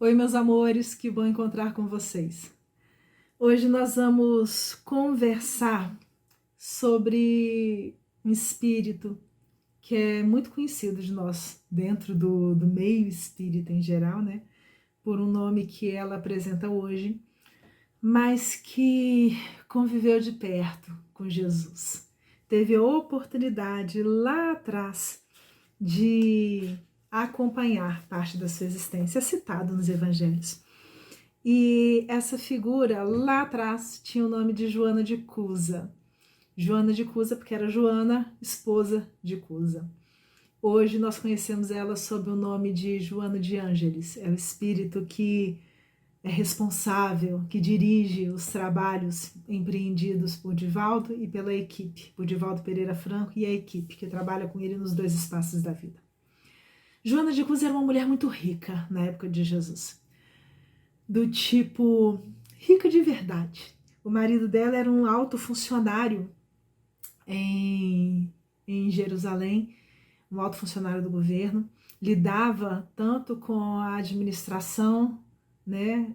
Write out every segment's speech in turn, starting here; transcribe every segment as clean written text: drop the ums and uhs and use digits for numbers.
Oi, meus amores, que bom encontrar com vocês. Hoje nós vamos conversar sobre um espírito que é muito conhecido de nós, dentro do meio espírita em geral, né? Por um nome que ela apresenta hoje, mas que conviveu de perto com Jesus. Teve a oportunidade lá atrás de acompanhar parte da sua existência, é citado nos evangelhos. E essa figura lá atrás tinha o nome de Joana de Cusa. Joana de Cusa porque era Joana, esposa de Cusa. Hoje nós conhecemos ela sob o nome de Joana de Ângeles. É o espírito que é responsável, que dirige os trabalhos empreendidos por Divaldo e pela equipe, por Divaldo Pereira Franco e a equipe que trabalha com ele nos dois espaços da vida. Joana de Cusa era uma mulher muito rica na época de Jesus. Do tipo, rica de verdade. O marido dela era um alto funcionário em Jerusalém, um alto funcionário do governo, lidava tanto com a administração, né,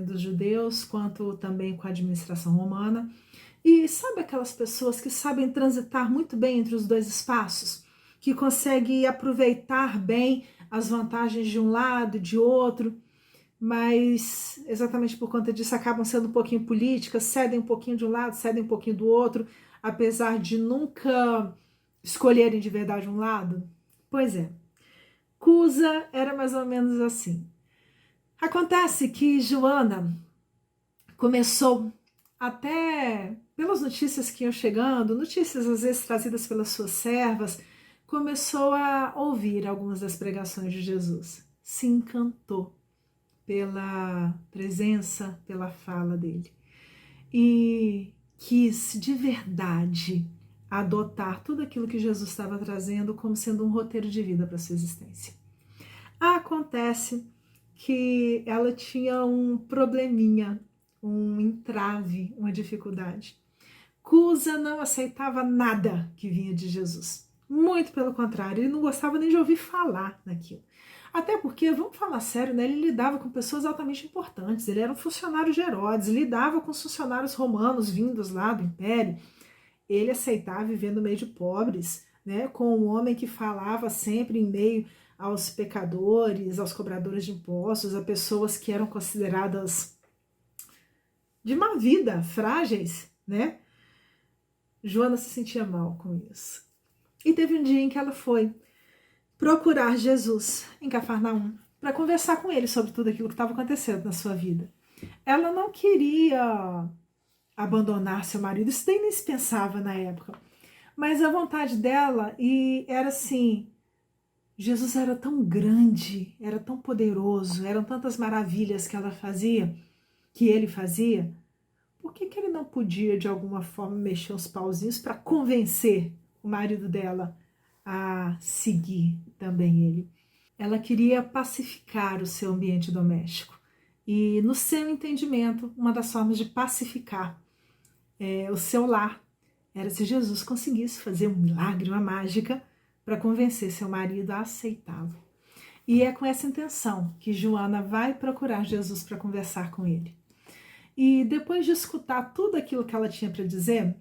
dos judeus, quanto também com a administração romana. E sabe aquelas pessoas que sabem transitar muito bem entre os dois espaços? Que conseguem aproveitar bem as vantagens de um lado e de outro, mas exatamente por conta disso acabam sendo um pouquinho políticas, cedem um pouquinho de um lado, cedem um pouquinho do outro, apesar de nunca escolherem de verdade um lado? Pois é, Cusa era mais ou menos assim. Acontece que Joana começou, até pelas notícias que iam chegando, notícias às vezes trazidas pelas suas servas, começou a ouvir algumas das pregações de Jesus. Se encantou pela presença, pela fala dele. E quis de verdade adotar tudo aquilo que Jesus estava trazendo como sendo um roteiro de vida para sua existência. Acontece que ela tinha um probleminha, um entrave, uma dificuldade. Cusa não aceitava nada que vinha de Jesus. Muito pelo contrário, ele não gostava nem de ouvir falar naquilo. Até porque, vamos falar sério, né? Ele lidava com pessoas altamente importantes, ele era um funcionário de Herodes, lidava com os funcionários romanos vindos lá do Império. Ele aceitava viver no meio de pobres, né? Com um homem que falava sempre em meio aos pecadores, aos cobradores de impostos, a pessoas que eram consideradas de má vida, frágeis, né? Joana se sentia mal com isso. E teve um dia em que ela foi procurar Jesus em Cafarnaum para conversar com ele sobre tudo aquilo que estava acontecendo na sua vida. Ela não queria abandonar seu marido, isso nem se pensava na época. Mas a vontade dela e era assim, Jesus era tão grande, era tão poderoso, eram tantas maravilhas que ela fazia, que ele fazia. Por que ele não podia, de alguma forma, mexer os pauzinhos para convencer o marido dela a seguir também ele? Ela queria pacificar o seu ambiente doméstico. E, no seu entendimento, uma das formas de pacificar o seu lar era se Jesus conseguisse fazer um milagre, uma mágica, para convencer seu marido a aceitá-lo. E é com essa intenção que Joana vai procurar Jesus para conversar com ele. E depois de escutar tudo aquilo que ela tinha para dizer,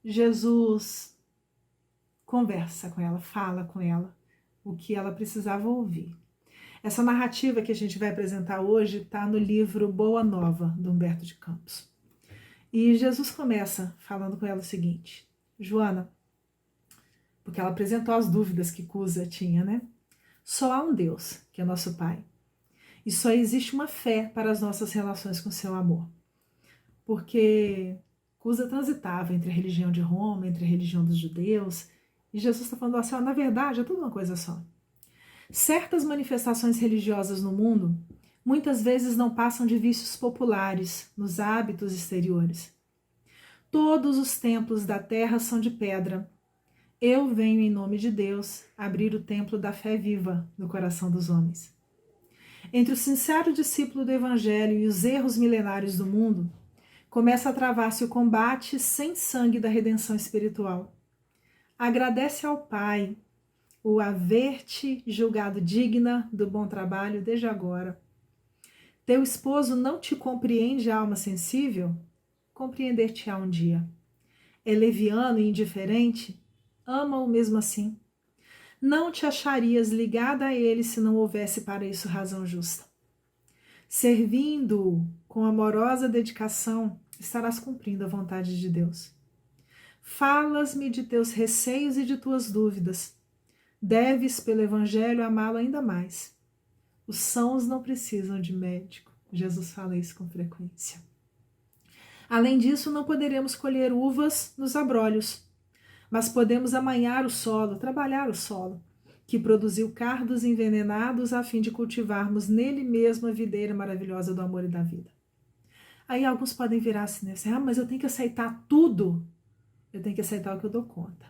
Jesus conversa com ela, fala com ela o que ela precisava ouvir. Essa narrativa que a gente vai apresentar hoje está no livro Boa Nova, do Humberto de Campos. E Jesus começa falando com ela o seguinte: Joana, porque ela apresentou as dúvidas que Cusa tinha, né? Só há um Deus, que é nosso Pai. E só existe uma fé para as nossas relações com o seu amor. Porque Cusa transitava entre a religião de Roma, entre a religião dos judeus, e Jesus está falando assim, na verdade é tudo uma coisa só. Certas manifestações religiosas no mundo muitas vezes não passam de vícios populares nos hábitos exteriores. Todos os templos da terra são de pedra. Eu venho em nome de Deus abrir o templo da fé viva no coração dos homens. Entre o sincero discípulo do Evangelho e os erros milenários do mundo, começa a travar-se o combate sem sangue da redenção espiritual. Agradece ao Pai o haver-te julgado digna do bom trabalho desde agora. Teu esposo não te compreende, alma sensível? Compreender-te-á um dia. É leviano e indiferente? Ama-o mesmo assim. Não te acharias ligada a ele se não houvesse para isso razão justa. Servindo-o com amorosa dedicação, estarás cumprindo a vontade de Deus. Falas-me de teus receios e de tuas dúvidas. Deves, pelo Evangelho, amá-lo ainda mais. Os sãos não precisam de médico. Jesus fala isso com frequência. Além disso, não poderemos colher uvas nos abrolhos, mas podemos amanhar o solo, trabalhar o solo, que produziu cardos envenenados a fim de cultivarmos nele mesmo a videira maravilhosa do amor e da vida. Aí alguns podem virar assim, né? Mas eu tenho que aceitar tudo. Eu tenho que aceitar o que eu dou conta.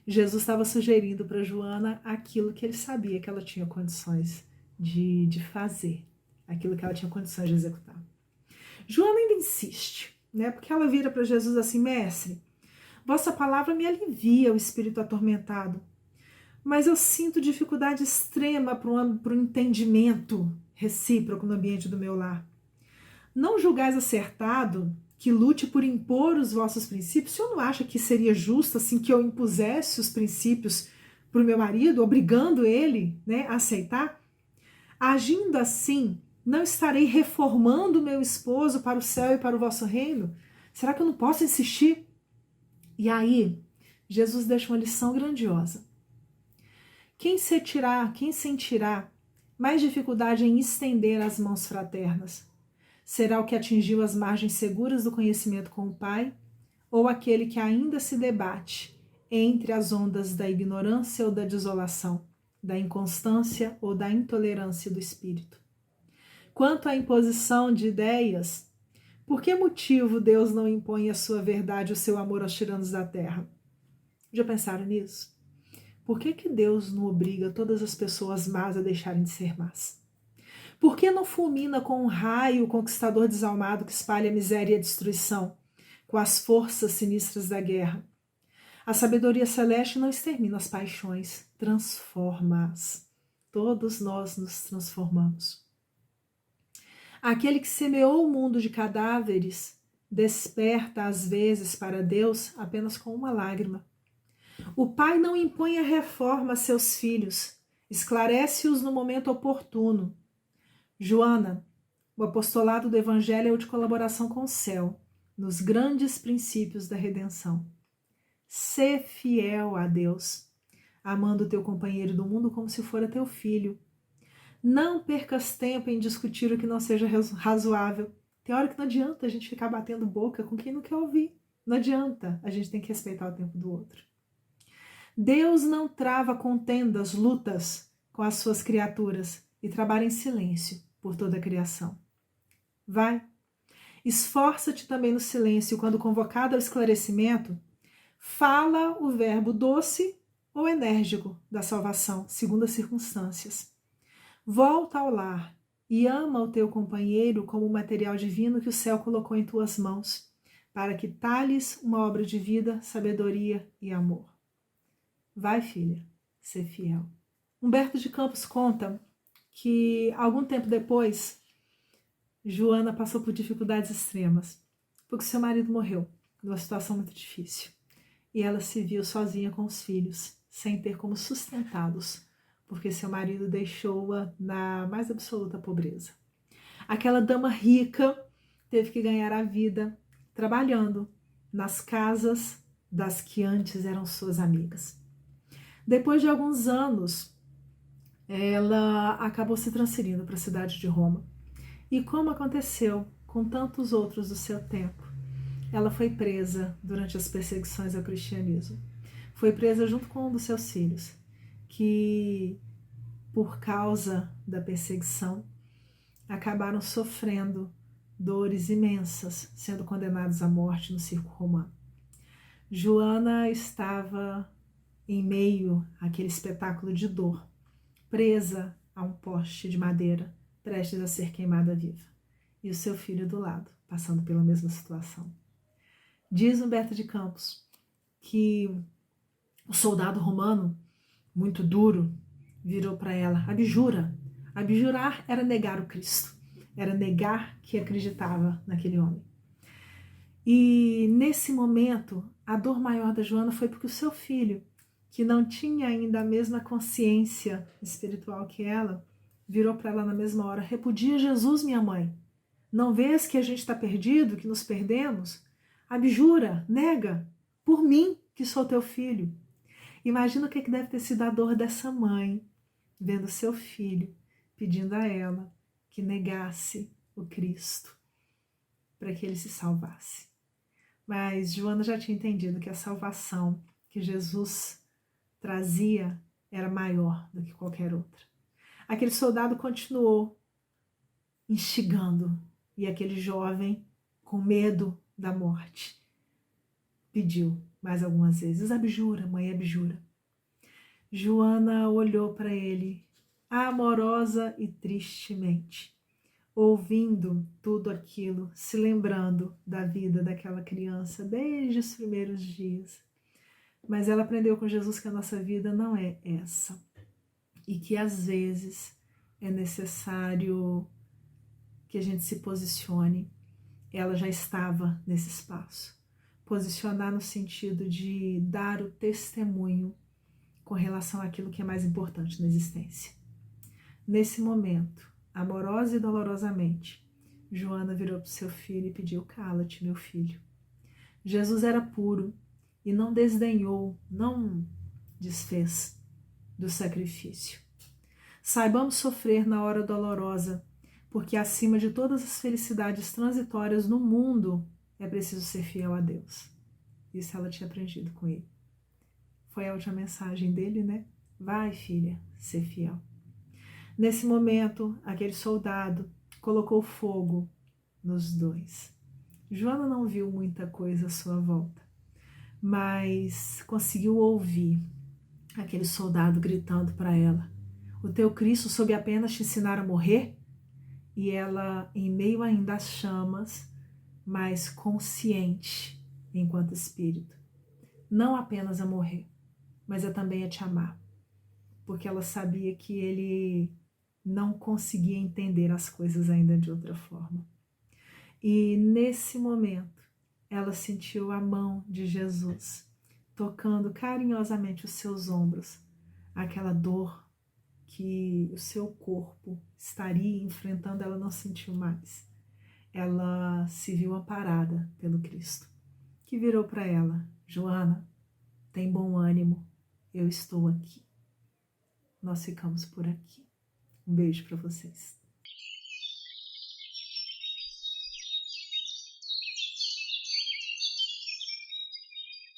Jesus estava sugerindo para Joana aquilo que ele sabia que ela tinha condições de fazer, aquilo que ela tinha condições de executar. Joana ainda insiste, né? Porque ela vira para Jesus assim, mestre, vossa palavra me alivia o espírito atormentado, mas eu sinto dificuldade extrema para o entendimento recíproco no ambiente do meu lar. Não julgais acertado que lute por impor os vossos princípios? O senhor não acha que seria justo assim que eu impusesse os princípios para o meu marido, obrigando ele, né, a aceitar? Agindo assim, não estarei reformando meu esposo para o céu e para o vosso reino? Será que eu não posso insistir? E aí, Jesus deixa uma lição grandiosa. Quem sentirá mais dificuldade em estender as mãos fraternas? Será o que atingiu as margens seguras do conhecimento com o Pai, ou aquele que ainda se debate entre as ondas da ignorância ou da desolação, da inconstância ou da intolerância do espírito? Quanto à imposição de ideias, por que motivo Deus não impõe a sua verdade e o seu amor aos tiranos da terra? Já pensaram nisso? Por que Deus não obriga todas as pessoas más a deixarem de ser más? Por que não fulmina com um raio o conquistador desalmado que espalha a miséria e a destruição, com as forças sinistras da guerra? A sabedoria celeste não extermina as paixões, transforma-as. Todos nós nos transformamos. Aquele que semeou o mundo de cadáveres desperta às vezes para Deus apenas com uma lágrima. O Pai não impõe a reforma a seus filhos, esclarece-os no momento oportuno. Joana, o apostolado do Evangelho é o de colaboração com o céu, nos grandes princípios da redenção. Sê fiel a Deus, amando teu companheiro do mundo como se fora teu filho. Não percas tempo em discutir o que não seja razoável. Tem hora que não adianta a gente ficar batendo boca com quem não quer ouvir. Não adianta, a gente tem que respeitar o tempo do outro. Deus não trava contendas, lutas com as suas criaturas e trabalha em silêncio por toda a criação. Vai, esforça-te também no silêncio quando convocado ao esclarecimento, fala o verbo doce ou enérgico da salvação, segundo as circunstâncias. Volta ao lar e ama o teu companheiro como o material divino que o céu colocou em tuas mãos, para que talhes uma obra de vida, sabedoria e amor. Vai, filha, ser fiel. Humberto de Campos conta que, algum tempo depois, Joana passou por dificuldades extremas, porque seu marido morreu, numa situação muito difícil. E ela se viu sozinha com os filhos, sem ter como sustentá-los, porque seu marido deixou-a na mais absoluta pobreza. Aquela dama rica teve que ganhar a vida trabalhando nas casas das que antes eram suas amigas. Depois de alguns anos, ela acabou se transferindo para a cidade de Roma. E como aconteceu com tantos outros do seu tempo, ela foi presa durante as perseguições ao cristianismo. Foi presa junto com um dos seus filhos, que, por causa da perseguição, acabaram sofrendo dores imensas, sendo condenados à morte no circo romano. Joana estava em meio àquele espetáculo de dor, presa a um poste de madeira, prestes a ser queimada viva, e o seu filho do lado, passando pela mesma situação. Diz Humberto de Campos que o soldado romano, muito duro, virou para ela: abjura. Abjurar era negar o Cristo. era negar que acreditava naquele homem. E nesse momento, a dor maior da Joana foi porque o seu filho, que não tinha ainda a mesma consciência espiritual que ela, virou para ela na mesma hora: repudia Jesus, minha mãe. Não vês que a gente está perdido, que nos perdemos? Abjura, nega, por mim que sou teu filho. Imagina o que deve ter sido a dor dessa mãe, vendo seu filho pedindo a ela que negasse o Cristo para que ele se salvasse. Mas Joana já tinha entendido que a salvação que Jesus trazia era maior do que qualquer outra. Aquele soldado continuou instigando, e aquele jovem, com medo da morte, pediu mais algumas vezes: abjura, mãe, abjura. Joana olhou para ele, amorosa e tristemente, ouvindo tudo aquilo, se lembrando da vida daquela criança desde os primeiros dias. Mas ela aprendeu com Jesus que a nossa vida não é essa, e que às vezes é necessário que a gente se posicione. Ela já estava nesse espaço. Posicionar no sentido de dar o testemunho com relação àquilo que é mais importante na existência. Nesse momento, amorosa e dolorosamente, Joana virou para o seu filho e pediu: cala-te, meu filho. Jesus era puro e não desdenhou, não desfez do sacrifício. Saibamos sofrer na hora dolorosa, porque acima de todas as felicidades transitórias no mundo, é preciso ser fiel a Deus. Isso ela tinha aprendido com ele. Foi a última mensagem dele, né? Vai, filha, ser fiel. Nesse momento, aquele soldado colocou fogo nos dois. Joana não viu muita coisa à sua volta, mas conseguiu ouvir aquele soldado gritando para ela: o teu Cristo soube apenas te ensinar a morrer? E ela, em meio ainda às chamas, mas consciente enquanto espírito, não apenas a morrer, mas também a te amar, porque ela sabia que ele não conseguia entender as coisas ainda de outra forma. E nesse momento, ela sentiu a mão de Jesus tocando carinhosamente os seus ombros, aquela dor que o seu corpo estaria enfrentando, ela não sentiu mais. Ela se viu amparada pelo Cristo, que virou para ela: Joana, tem bom ânimo, eu estou aqui. Nós ficamos por aqui. Um beijo para vocês.